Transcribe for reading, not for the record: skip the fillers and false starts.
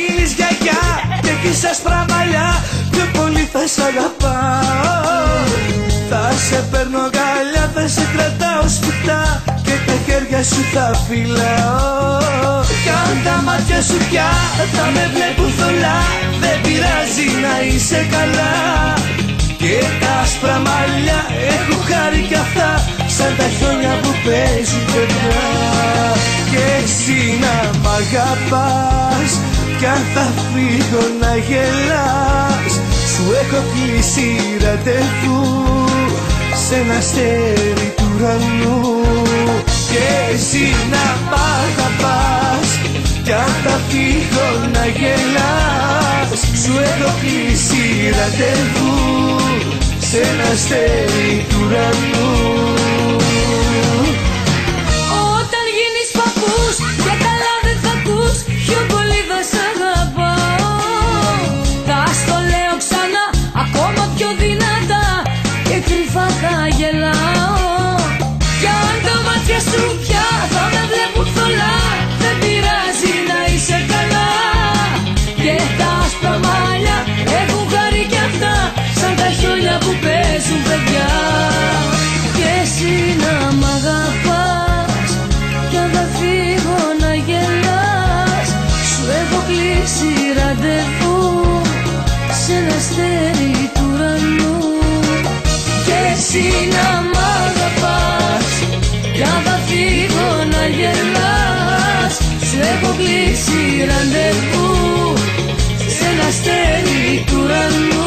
γίνεις γιαγιά και έχεις άσπρα μαλλιά, πιο πολύ θα σ' αγαπάω. Θα σε παίρνω αγκαλιά, θα σε κρατάω σπιτά και τα χέρια σου θα φυλάω. Κι αν τα μάτια σου πια θα με βλέπουν θολά, δεν πειράζει να είσαι καλά. Και τα άσπρα μαλλιά έχω χάρη κι αυτά, σαν τα χιόνια που παίζουν παιδιά. Και εσύ να μ' αγαπάς, κι αν θα φύγω να γελάς, σου έχω κλείσει ραντεβού σ' ένα αστέρι του ουρανού. Και εσύ να μ' αγαπάς, κι αν θα φύγω να γελάς, σου έχω κλείσει ραντεβού σ' ένα αστέρι του ουρανού. Όταν γίνεις παππούς για καλά δεν θα ακούς, πιο πολύ θα σ' αγαπάω. Θα στο λέω ξανά ακόμα πιο δυνατά και κρυφά θα γελάω. Κι αν τα μάτια σου πια θα με βλέπουν θολά, δεν πειράζει να είσαι καλά. Και τα άσπρα μαλλιά έχουν χάρη κι αυτά, σαν τα χιόνια που παίζουν παιδιά. Και εσύ να μ' αγαπάς, κι αν θα φύγω να γελάς, σου έχω κλείσει ραντεβού σ' ένα αστέρι του ουρανού. Και εσύ να μ' αγαπάς, κι αν θα φύγω να γελάς, σου έχω κλείσει ραντεβού σ' ένα αστέρι του ουρανού.